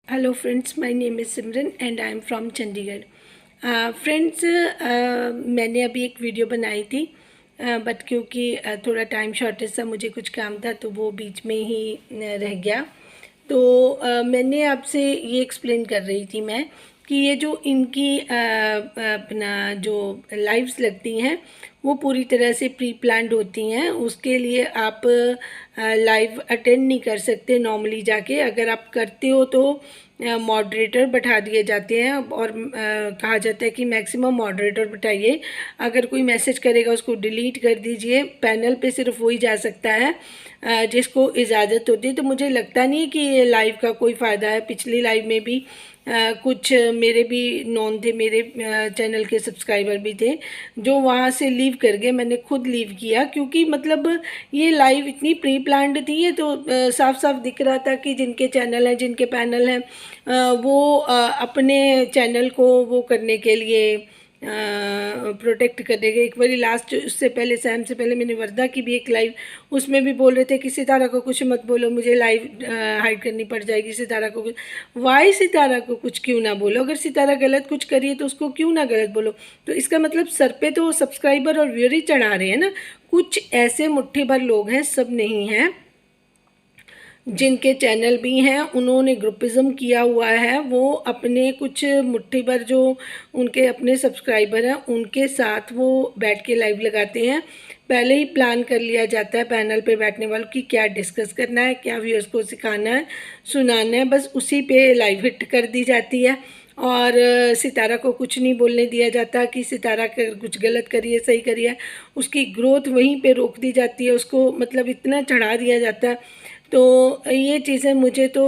Hello friends, my name is Simran and I am from Chandigarh. Friends, मैंने अभी एक video बनाई थी, बट क्योंकि थोड़ा टाइम शॉर्टेज था, मुझे कुछ काम था तो वो बीच में ही रह गया। तो मैंने आपसे ये एक्सप्लेन कर रही थी मैं कि ये जो इनकी अपना जो लाइव्स लगती हैं वो पूरी तरह से प्री प्लान्ड होती हैं। उसके लिए आप लाइव अटेंड नहीं कर सकते नॉर्मली जाके। अगर आप करते हो तो मॉडरेटर बैठा दिए जाते हैं और कहा जाता है कि मैक्सिमम मॉडरेटर बैठाइए। अगर कोई मैसेज करेगा उसको डिलीट कर दीजिए। पैनल पे सिर्फ वही जा सकता है जिसको इजाज़त होती है। तो मुझे लगता नहीं है कि ये लाइव का कोई फ़ायदा है। पिछली लाइव में भी कुछ मेरे भी नॉन थे, मेरे चैनल के सब्सक्राइबर भी थे जो वहाँ से लीव कर गए। मैंने खुद लीव किया क्योंकि मतलब ये लाइव इतनी प्री प्लान्ड थी। ये तो साफ साफ दिख रहा था कि जिनके चैनल हैं, जिनके पैनल हैं, वो अपने चैनल को वो करने के लिए प्रोटेक्ट करेंगे। एक बारी लास्ट उससे पहले सैम से पहले मैंने वर्दा की भी एक लाइव, उसमें भी बोल रहे थे कि सितारा को कुछ मत बोलो, मुझे लाइव हाइड करनी पड़ जाएगी। सितारा को कुछ वाई सितारा को कुछ क्यों ना बोलो। अगर सितारा गलत कुछ करिए तो उसको क्यों ना गलत बोलो। तो इसका मतलब सर पे तो सब्सक्राइबर और व्यूअर ही चढ़ा रहे हैं ना। कुछ ऐसे मुट्ठी भर लोग हैं, सब नहीं हैं, जिनके चैनल भी हैं, उन्होंने ग्रुपिज़म किया हुआ है। वो अपने कुछ मुट्ठी भर जो उनके अपने सब्सक्राइबर हैं उनके साथ वो बैठ के लाइव लगाते हैं। पहले ही प्लान कर लिया जाता है पैनल पे बैठने वालों की क्या डिस्कस करना है, क्या व्यूअर्स को सिखाना है, सुनाना है, बस उसी पे लाइव हिट कर दी जाती है। और सितारा को कुछ नहीं बोलने दिया जाता कि सितारा कुछ गलत करिए, सही करिए। उसकी ग्रोथ वहीं पे रोक दी जाती है, उसको मतलब इतना चढ़ा दिया जाता है। तो ये चीज़ें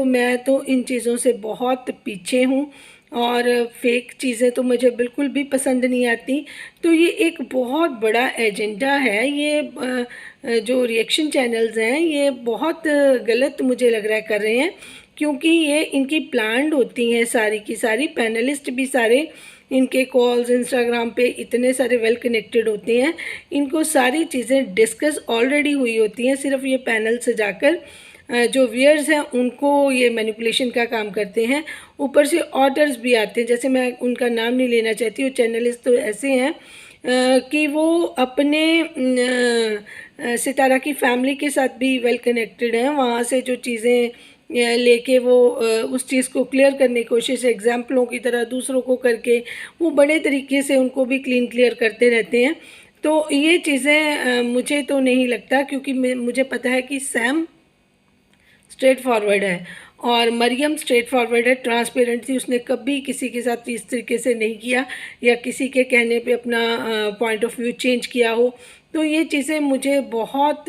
मैं तो इन चीज़ों से बहुत पीछे हूँ और फेक चीज़ें तो मुझे बिल्कुल भी पसंद नहीं आती। तो ये एक बहुत बड़ा एजेंडा है। ये जो रिएक्शन चैनल्स हैं ये बहुत गलत मुझे लग रहा है कर रहे हैं, क्योंकि ये इनकी प्लान्ड होती हैं सारी की सारी। पैनलिस्ट भी सारे इनके कॉल्स इंस्टाग्राम पे इतने सारे वेल कनेक्टेड होते हैं, इनको सारी चीज़ें डिस्कस ऑलरेडी हुई होती हैं। सिर्फ ये पैनल सजाकर जो व्यूअर्स हैं उनको ये मैनिपुलेशन का काम करते हैं। ऊपर से ऑर्डर्स भी आते हैं, जैसे मैं उनका नाम नहीं लेना चाहती, वो चैनलिस्ट तो ऐसे हैं कि वो अपने सितारा की फैमिली के साथ भी वेल कनेक्टेड हैं। वहाँ से जो चीज़ें लेके वो उस चीज़ को क्लियर करने की कोशिश एग्जाम्पलों की तरह दूसरों को करके वो बड़े तरीके से उनको भी क्लीन क्लियर करते रहते हैं। तो ये चीज़ें मुझे तो नहीं लगता, क्योंकि मुझे पता है कि सैम स्ट्रेट फॉरवर्ड है और मरियम स्ट्रेट फॉरवर्ड है, ट्रांसपेरेंट थी। उसने कभी किसी के साथ इस तरीके से नहीं किया या किसी के कहने पे अपना पॉइंट ऑफ व्यू चेंज किया हो। तो ये चीज़ें मुझे बहुत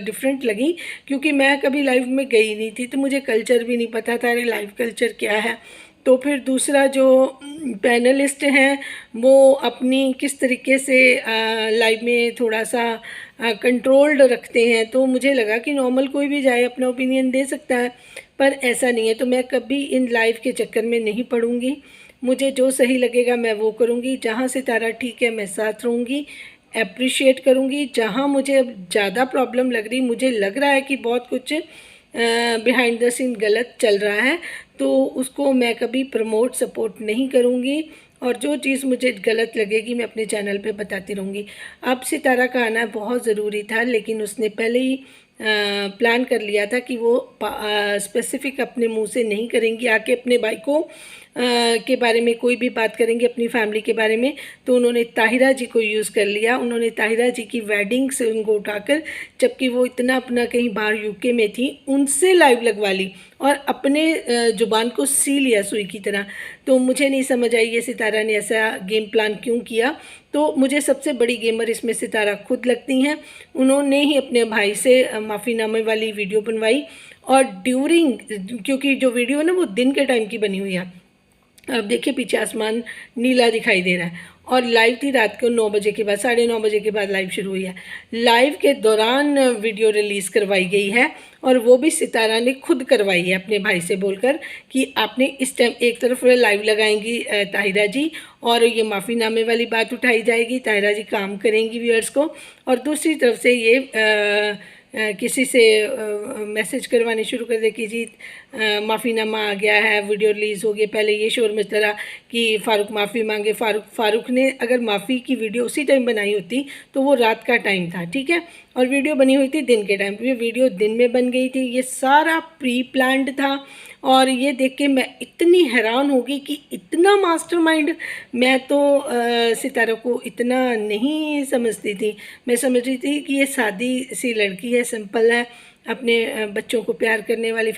डिफरेंट लगी, क्योंकि मैं कभी लाइव में गई नहीं थी तो मुझे कल्चर भी नहीं पता था लाइव कल्चर क्या है। तो फिर दूसरा जो पैनलिस्ट हैं वो अपनी किस तरीके से लाइव में थोड़ा सा कंट्रोल्ड रखते हैं। तो मुझे लगा कि नॉर्मल कोई भी जाए अपना ओपिनियन दे सकता है, पर ऐसा नहीं है। तो मैं कभी इन लाइव के चक्कर में नहीं पड़ूंगी। मुझे जो सही लगेगा मैं वो करूँगी। जहाँ सितारा ठीक है मैं साथ रहूँगी, अप्रिशिएट करूँगी। जहाँ मुझे अब ज़्यादा प्रॉब्लम लग रही, मुझे लग रहा है कि बहुत कुछ बिहाइंड द सीन गलत चल रहा है, तो उसको मैं कभी प्रमोट सपोर्ट नहीं करूँगी। और जो चीज़ मुझे गलत लगेगी मैं अपने चैनल पे बताती रहूँगी। अब सितारा का आना बहुत ज़रूरी था, लेकिन उसने पहले ही प्लान कर लिया था कि वो स्पेसिफिक अपने मुंह से नहीं करेंगी आके अपने भाई को के बारे में कोई भी बात करेंगे, अपनी फैमिली के बारे में। तो उन्होंने ताहिरा जी को यूज़ कर लिया। उन्होंने ताहिरा जी की वेडिंग से उनको उठाकर, जबकि वो इतना अपना कहीं बाहर यूके में थी, उनसे लाइव लगवा ली और अपने ज़ुबान को सी लिया सुई की तरह। तो मुझे नहीं समझ आई ये सितारा ने ऐसा गेम प्लान क्यों किया। तो मुझे सबसे बड़ी गेमर इसमें सितारा खुद लगती हैं। उन्होंने ही अपने भाई से माफ़ीनामे वाली वीडियो बनवाई और ड्यूरिंग, क्योंकि जो वीडियो है ना वो दिन के टाइम की बनी हुई है। अब देखिए पीछे आसमान नीला दिखाई दे रहा है और लाइव थी रात को 9 बजे के बाद, 9:30 बजे के बाद लाइव शुरू हुई है। लाइव के दौरान वीडियो रिलीज़ करवाई गई है और वो भी सितारा ने खुद करवाई है अपने भाई से बोलकर कि आपने इस टाइम एक तरफ लाइव लगाएंगी ताहिरा जी और ये माफ़ीनामे वाली बात उठाई जाएगी, ताहिरा जी काम करेंगी व्यूअर्स को, और दूसरी तरफ से ये किसी से मैसेज करवाने शुरू कर दे कि जी माफ़ीनामा आ गया है, वीडियो रिलीज़ हो गई। पहले ये शोर मचता रहा कि फ़ारूक माफ़ी मांगे। फ़ारूक ने अगर माफ़ी की वीडियो उसी टाइम बनाई होती तो वो रात का टाइम था, ठीक है, और वीडियो बनी हुई थी दिन के टाइम। ये वीडियो दिन में बन गई थी, ये सारा प्री प्लान्ड था। और ये देख के मैं इतनी हैरान हो गई कि इतना मास्टरमाइंड। मैं तो सितारा को इतना नहीं समझती थी। मैं समझ रही थी कि ये सादी सी लड़की है, सिंपल है, अपने बच्चों को प्यार करने वाली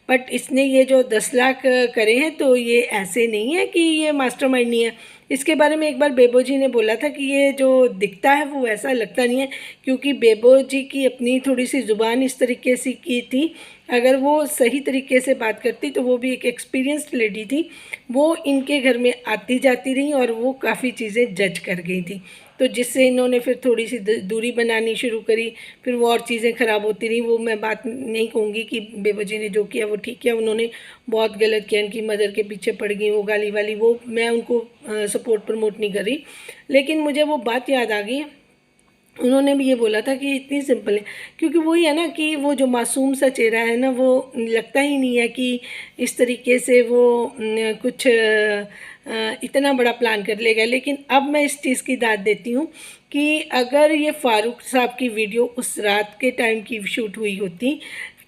बट इसने ये जो 10 लाख करे हैं तो ये ऐसे नहीं है कि ये मास्टरमाइंड नहीं है। इसके बारे में एक बार बेबो जी ने बोला था कि ये जो दिखता है वो ऐसा लगता नहीं है, क्योंकि बेबो जी की अपनी थोड़ी सी ज़ुबान इस तरीके से की थी। अगर वो सही तरीके से बात करती तो वो भी एक एक्सपीरियंस्ड लेडी थी, वो इनके घर में आती जाती रही और वो काफ़ी चीज़ें जज कर गई थी। तो जिससे इन्होंने फिर थोड़ी सी दूरी बनानी शुरू करी, फिर वो और चीज़ें ख़राब होती रही। वो मैं बात नहीं कहूँगी कि बेबो जी ने जो किया वो ठीक किया, उन्होंने बहुत गलत किया, इनकी मदर के पीछे पड़ गई वो गाली वाली, वो मैं उनको सपोर्ट प्रमोट नहीं कर रही। लेकिन मुझे वो बात याद आ गई, उन्होंने भी ये बोला था कि इतनी सिंपल है, क्योंकि वही है ना कि वो जो मासूम सा चेहरा है ना, वो लगता ही नहीं है कि इस तरीके से वो कुछ इतना बड़ा प्लान कर लेगा। लेकिन अब मैं इस चीज़ की दाद देती हूँ कि अगर ये फ़ारूक साहब की वीडियो उस रात के टाइम की शूट हुई होती,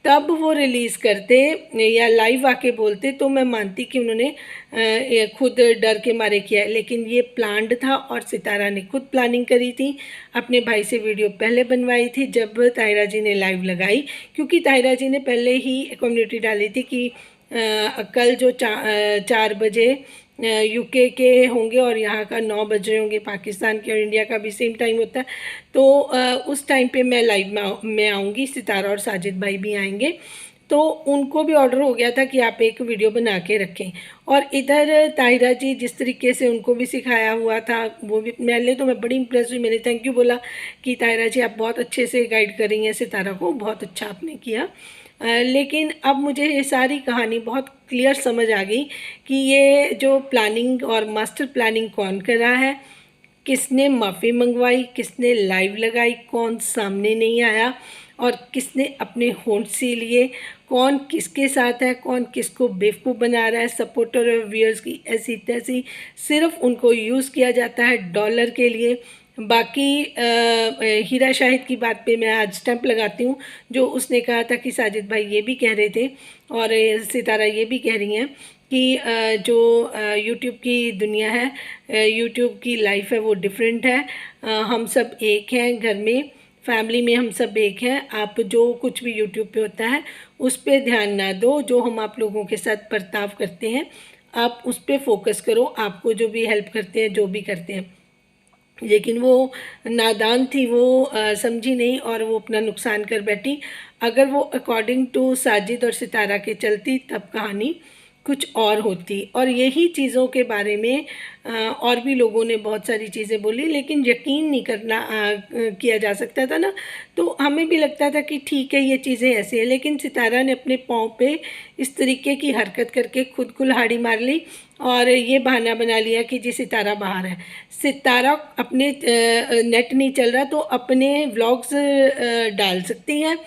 तब वो रिलीज़ करते या लाइव आके बोलते, तो मैं मानती कि उन्होंने खुद डर के मारे किया है। लेकिन ये प्लान्ड था और सितारा ने खुद प्लानिंग करी थी, अपने भाई से वीडियो पहले बनवाई थी जब ताहिरा जी ने लाइव लगाई, क्योंकि ताहिरा जी ने पहले ही कम्युनिटी डाली थी कि कल जो 4 बजे यूके के होंगे और यहाँ का 9 बज रहे होंगे, पाकिस्तान के और इंडिया का भी सेम टाइम होता है। तो उस टाइम पे मैं लाइव में आऊँगी, सितारा और साजिद भाई भी आएंगे। तो उनको भी ऑर्डर हो गया था कि आप एक वीडियो बना के रखें। और इधर ताहिरा जी जिस तरीके से उनको भी सिखाया हुआ था, वो भी मैंने तो मैं बड़ी इम्प्रेस हुई। मैंने थैंक यू बोला कि ताहिरा जी आप बहुत अच्छे से गाइड कर रही हैं सितारा को, बहुत अच्छा आपने किया। लेकिन अब मुझे ये सारी कहानी बहुत क्लियर समझ आ गई कि ये जो प्लानिंग और मास्टर प्लानिंग कौन कर रहा है, किसने माफ़ी मंगवाई, किसने लाइव लगाई, कौन सामने नहीं आया और किसने अपने होंठ सी लिए, कौन किसके साथ है, कौन किसको बेवकूफ़ बना रहा है। सपोर्टर और व्यूअर्स की ऐसी तैसी, सिर्फ उनको यूज़ किया जाता है डॉलर के लिए। बाकी हीरा शाहिद की बात पे मैं आज स्टैंप लगाती हूँ, जो उसने कहा था कि साजिद भाई ये भी कह रहे थे और सितारा ये भी कह रही हैं कि जो यूट्यूब की दुनिया है, यूट्यूब की लाइफ है, वो डिफरेंट है। हम सब एक हैं घर में, फैमिली में हम सब एक हैं। आप जो कुछ भी यूट्यूब पे होता है उस पे ध्यान ना दो, जो हम आप लोगों के साथ बर्ताव करते हैं आप उस पे फोकस करो, आपको जो भी हेल्प करते हैं, जो भी करते हैं। लेकिन वो नादान थी, वो समझी नहीं और वो अपना नुकसान कर बैठी। अगर वो अकॉर्डिंग टू साजिद और सितारा के चलती तब कहानी कुछ और होती। और यही चीज़ों के बारे में और भी लोगों ने बहुत सारी चीज़ें बोली, लेकिन यकीन नहीं करना किया जा सकता था ना। तो हमें भी लगता था कि ठीक है ये चीज़ें ऐसी हैं, लेकिन सितारा ने अपने पाँव पे इस तरीके की हरकत करके खुद कुल्हाड़ी मार ली और ये बहाना बना लिया कि जी सितारा बाहर है। सितारा अपने नेट नहीं चल रहा तो अपने व्लॉग्स डाल सकती हैं,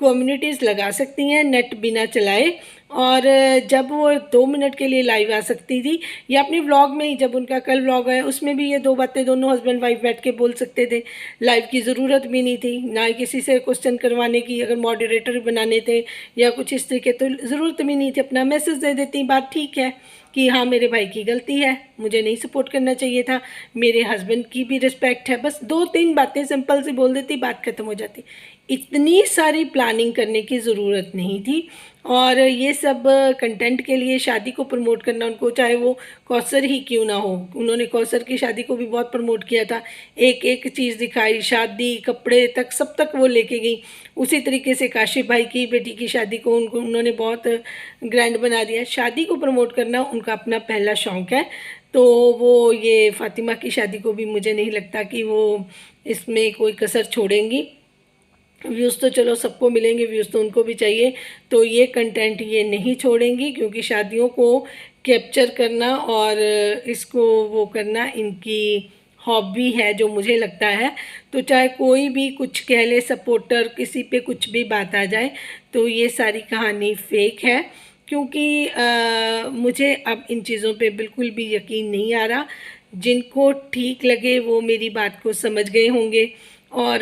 कम्युनिटीज़ लगा सकती हैं नेट बिना चलाए। और जब वो 2 मिनट के लिए लाइव आ सकती थी, या अपने व्लॉग में ही, जब उनका कल व्लॉग है उसमें भी ये 2 बातें दोनों हस्बैंड वाइफ बैठ के बोल सकते थे। लाइव की ज़रूरत भी नहीं थी, ना ही किसी से क्वेश्चन करवाने की। अगर मॉडरेटर बनाने थे या कुछ इस तरीके तो ज़रूरत भी नहीं थी, अपना मैसेज दे देती। बात ठीक है कि हाँ मेरे भाई की गलती है, मुझे नहीं सपोर्ट करना चाहिए था, मेरे हस्बैंड की भी रिस्पेक्ट है, बस 2-3 बातें सिंपल सी बोल देती, बात खत्म हो जाती। इतनी सारी प्लानिंग करने की ज़रूरत नहीं थी। और ये सब कंटेंट के लिए शादी को प्रमोट करना, उनको चाहे वो कौसर ही क्यों ना हो, उन्होंने कौसर की शादी को भी बहुत प्रमोट किया था, एक एक चीज़ दिखाई, शादी कपड़े तक सब तक वो लेके गई। उसी तरीके से काशिफ भाई की बेटी की शादी को उन्होंने बहुत ग्रैंड बना दिया। शादी को प्रमोट करना उनका अपना पहला शौक़ है। तो वो ये फ़ातिमा की शादी को भी मुझे नहीं लगता कि वो इसमें कोई कसर छोड़ेंगी। व्यूज़ तो चलो सबको मिलेंगे, व्यूज़ तो उनको भी चाहिए, तो ये कंटेंट ये नहीं छोड़ेंगी, क्योंकि शादियों को कैप्चर करना और इसको वो करना इनकी हॉबी है, जो मुझे लगता है। तो चाहे कोई भी कुछ कह ले, सपोर्टर किसी पे कुछ भी बात आ जाए, तो ये सारी कहानी फेक है। क्योंकि मुझे अब इन चीज़ों पे बिल्कुल भी यकीन नहीं आ रहा। जिनको ठीक लगे वो मेरी बात को समझ गए होंगे और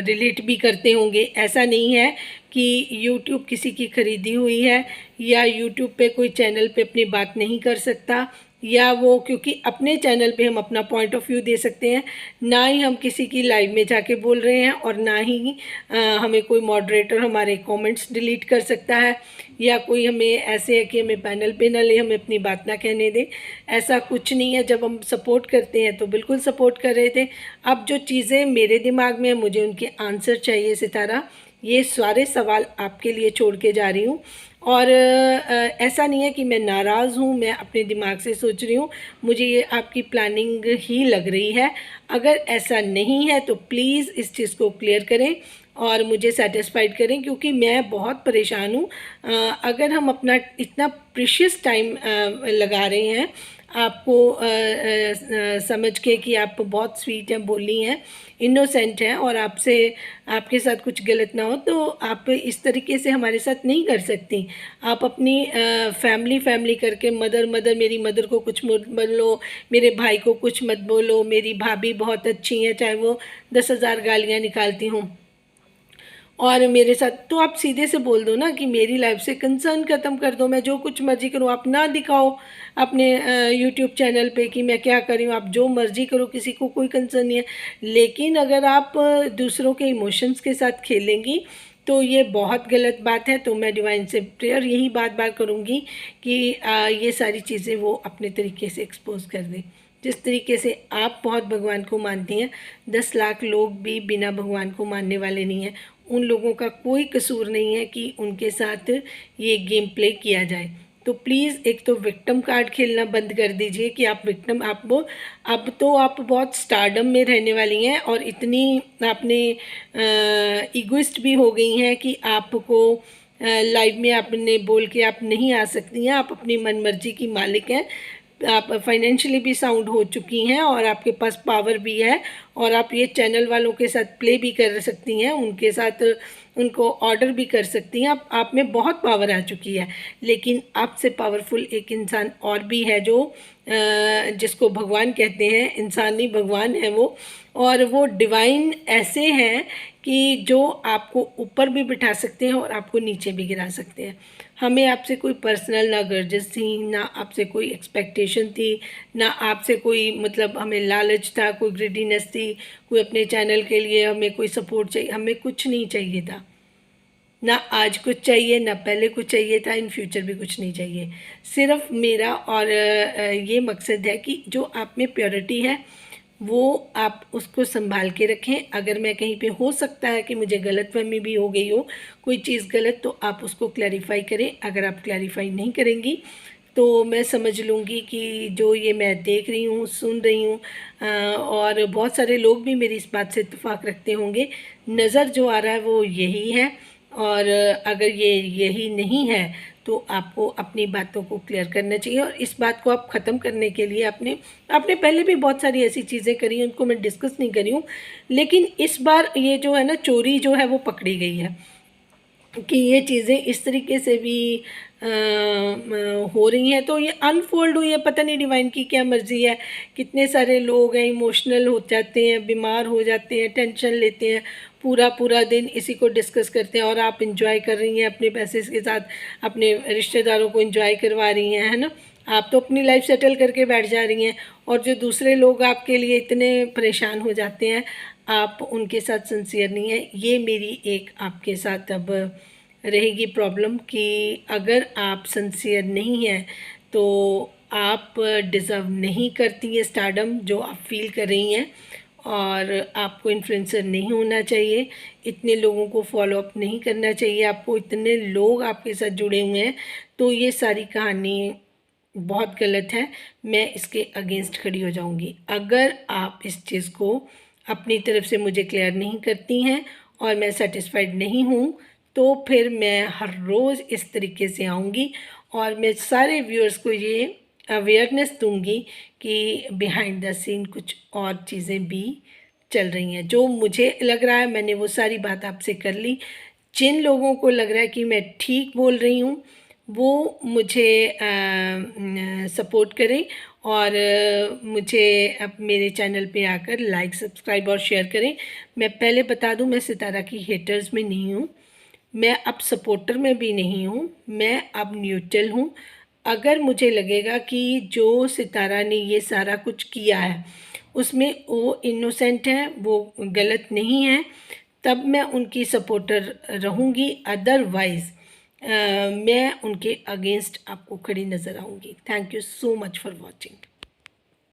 रिलेट भी करते होंगे। ऐसा नहीं है कि यूट्यूब किसी की खरीदी हुई है या यूट्यूब पे कोई चैनल पे अपनी बात नहीं कर सकता, या वो क्योंकि अपने चैनल पे हम अपना पॉइंट ऑफ व्यू दे सकते हैं, ना ही हम किसी की लाइव में जाके बोल रहे हैं और ना ही हमें कोई मॉडरेटर हमारे कमेंट्स डिलीट कर सकता है, या कोई हमें ऐसे है कि हमें पैनल पे ना ले, हमें अपनी बात ना कहने दे। ऐसा कुछ नहीं है। जब हम सपोर्ट करते हैं तो बिल्कुल सपोर्ट कर रहे थे। अब जो चीज़ें मेरे दिमाग में मुझे उनके आंसर चाहिए सितारा, ये सारे सवाल आपके लिए छोड़ के जा रही हूँ। और ऐसा नहीं है कि मैं नाराज़ हूँ, मैं अपने दिमाग से सोच रही हूँ, मुझे ये आपकी प्लानिंग ही लग रही है। अगर ऐसा नहीं है तो प्लीज़ इस चीज़ को क्लियर करें और मुझे सेटिस्फाइड करें, क्योंकि मैं बहुत परेशान हूँ। अगर हम अपना इतना प्रीशियस टाइम लगा रहे हैं आपको समझ के कि आप बहुत स्वीट हैं, बोली हैं, इनोसेंट हैं, और आपसे आपके साथ कुछ गलत ना हो, तो आप इस तरीके से हमारे साथ नहीं कर सकती। आप अपनी फैमिली फैमिली करके मदर मदर, मेरी मदर को कुछ मत बोलो, मेरे भाई को कुछ मत बोलो, मेरी भाभी बहुत अच्छी हैं चाहे वो 10,000 गालियाँ निकालती हूँ, और मेरे साथ तो आप सीधे से बोल दो ना कि मेरी लाइफ से कंसर्न ख़त्म कर दो, मैं जो कुछ मर्ज़ी करूँ। आप ना दिखाओ अपने यूट्यूब चैनल पे कि मैं क्या कर रही हूँ, आप जो मर्ज़ी करो, किसी को कोई कंसर्न नहीं है। लेकिन अगर आप दूसरों के इमोशंस के साथ खेलेंगी तो ये बहुत गलत बात है। तो मैं डिवाइन से प्रेयर यही बात बात करूँगी कि ये सारी चीज़ें वो अपने तरीके से एक्सपोज कर दें। जिस तरीके से आप बहुत भगवान को मानती हैं, 10 लाख लोग भी बिना भगवान को मानने वाले नहीं हैं। उन लोगों का कोई कसूर नहीं है कि उनके साथ ये गेम प्ले किया जाए। तो प्लीज़ एक तो विक्टिम कार्ड खेलना बंद कर दीजिए कि आप विक्टिम, आप वो, अब तो आप बहुत स्टारडम में रहने वाली हैं और इतनी आपने इगोइस्ट भी हो गई हैं कि आपको लाइव में आपने बोल के आप नहीं आ सकती हैं। आप अपनी मनमर्जी की मालिक हैं, आप फाइनेंशियली भी साउंड हो चुकी हैं और आपके पास पावर भी है, और आप ये चैनल वालों के साथ प्ले भी कर सकती हैं, उनके साथ उनको ऑर्डर भी कर सकती हैं। आप में बहुत पावर आ चुकी है। लेकिन आपसे पावरफुल एक इंसान और भी है जो जिसको भगवान कहते हैं, इंसान नहीं भगवान है वो, और वो डिवाइन ऐसे हैं कि जो आपको ऊपर भी बिठा सकते हैं और आपको नीचे भी गिरा सकते हैं। हमें आपसे कोई पर्सनल ना गर्जेस थी, ना आपसे कोई एक्सपेक्टेशन थी, ना आपसे कोई मतलब हमें लालच था, कोई ग्रीडीनेस थी, कोई अपने चैनल के लिए हमें कोई सपोर्ट चाहिए, हमें कुछ नहीं चाहिए था। ना आज कुछ चाहिए, ना पहले कुछ चाहिए था, इन फ्यूचर भी कुछ नहीं चाहिए। सिर्फ मेरा और ये मकसद है कि जो आप में प्योरिटी है वो आप उसको संभाल के रखें। अगर मैं कहीं पे हो सकता है कि मुझे गलतफहमी भी हो गई हो कोई चीज़ गलत, तो आप उसको क्लैरिफाई करें। अगर आप क्लैरिफाई नहीं करेंगी तो मैं समझ लूँगी कि जो ये मैं देख रही हूँ, सुन रही हूँ, और बहुत सारे लोग भी मेरी इस बात से इत्तेफाक रखते होंगे, नज़र जो आ रहा है वो यही है। और अगर ये यही नहीं है तो आपको अपनी बातों को क्लियर करना चाहिए, और इस बात को आप ख़त्म करने के लिए आपने आपने पहले भी बहुत सारी ऐसी चीज़ें करी हैं, उनको मैं डिस्कस नहीं करी हूँ। लेकिन इस बार ये जो है ना, चोरी जो है वो पकड़ी गई है कि ये चीज़ें इस तरीके से भी हो रही हैं, तो ये अनफोल्ड हुई है। पता नहीं डिवाइन की क्या मर्ज़ी है। कितने सारे लोग हैं इमोशनल हो जाते हैं, बीमार हो जाते हैं, टेंशन लेते हैं, पूरा पूरा दिन इसी को डिस्कस करते हैं, और आप इंजॉय कर रही हैं अपने पैसे के साथ, अपने रिश्तेदारों को इंजॉय करवा रही हैं, है ना। आप तो अपनी लाइफ सेटल करके बैठ जा रही हैं, और जो दूसरे लोग आपके लिए इतने परेशान हो जाते हैं, आप उनके साथ सिंसियर नहीं है। ये मेरी एक आपके साथ अब रहेगी प्रॉब्लम कि अगर आप सिंसियर नहीं हैं तो आप डिज़र्व नहीं करती ये स्टारडम जो आप फील कर रही हैं, और आपको इन्फ्लुएंसर नहीं होना चाहिए, इतने लोगों को फॉलो अप नहीं करना चाहिए आपको, इतने लोग आपके साथ जुड़े हुए हैं। तो ये सारी कहानी बहुत गलत है। मैं इसके अगेंस्ट खड़ी हो जाऊंगी अगर आप इस चीज़ को अपनी तरफ से मुझे क्लियर नहीं करती हैं और मैं सेटिस्फाइड नहीं हूँ। तो फिर मैं हर रोज़ इस तरीके से आऊँगी और मैं सारे व्यूअर्स को ये अवेयरनेस दूँगी कि बिहाइंड द सीन कुछ और चीज़ें भी चल रही हैं। जो मुझे लग रहा है मैंने वो सारी बात आपसे कर ली। जिन लोगों को लग रहा है कि मैं ठीक बोल रही हूँ वो मुझे सपोर्ट करें और मुझे अब मेरे चैनल पे आकर लाइक, सब्सक्राइब और शेयर करें। मैं पहले बता दूं, मैं सितारा की हेटर्स में नहीं हूँ, मैं अब सपोर्टर में भी नहीं हूँ, मैं अब न्यूट्रल हूँ। अगर मुझे लगेगा कि जो सितारा ने ये सारा कुछ किया है उसमें वो इनोसेंट है, वो गलत नहीं है, तब मैं उनकी सपोर्टर रहूँगी। अदरवाइज़ मैं उनके अगेंस्ट आपको खड़ी नज़र आऊँगी। Thank you so much for watching.